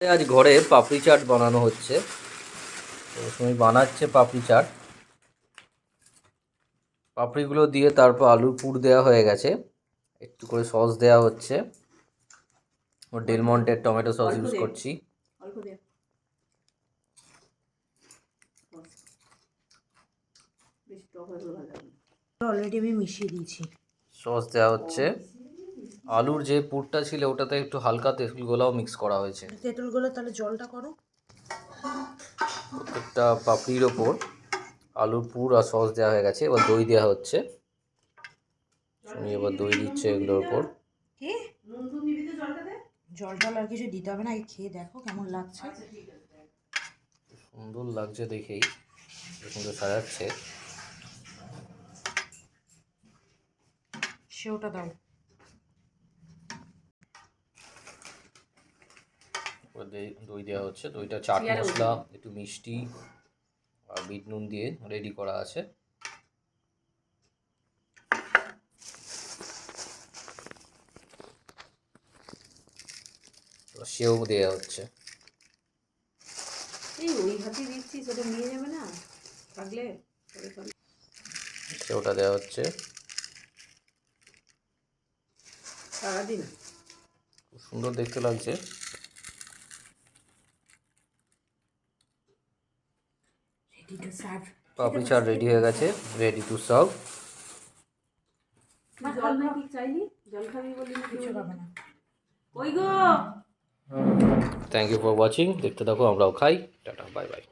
আজ ঘরে পাপড়ি চাট বানানো হচ্ছে। তো তুমি বানাচ্ছে পাপড়ি চাট। পাপড়িগুলো দিয়ে তারপর আলুর পুর দেওয়া হয়ে গেছে, একটু করে সস দেওয়া হচ্ছে। ও ডেলমন্টের টমেটো সস ইউজ করছি। অলরেডি আমি মিশিয়ে দিয়েছি। সস দেওয়া হচ্ছে। আলুর যে পুরটা ছিল ওটাতে একটু হালকা তেঁতুল গোলাও মিক্স করা হয়েছে। তেঁতুল গোলা তাহলে জলটা করো। প্রত্যেকটা পাপড়ির ওপর আলুর পুর আর সস দেওয়া হয়ে গেছে। এবার দই দেওয়া হচ্ছে। তুমি এবার দই দিচ্ছে এগুলোর ওপর। কি জলটা আর কিছু দিতে হবে না, এই খেয়ে দেখো কেমন লাগছে। সুন্দর লাগছে দেখেই, সুন্দর সাজাচ্ছে। সেওটা দাও। দই দেওয়া হচ্ছে। দইটা চাট মশলা, একটু মিষ্টি আর বিট নুন দিয়ে রেডি করা আছে। সেও দেওয়া হচ্ছে। এই ওই হাতে দিচ্ছি, সেটা নিয়ে যাবে না থাকলে। সেওটা দেওয়া হচ্ছে। সারাদিন খুব সুন্দর দেখতে লাগছে। পাপড়ি চাট রেডি হয়ে গেছে, ready to serve. Thank you for watching. দেখতে থাকো, আমরাও খাই। Tata, bye by.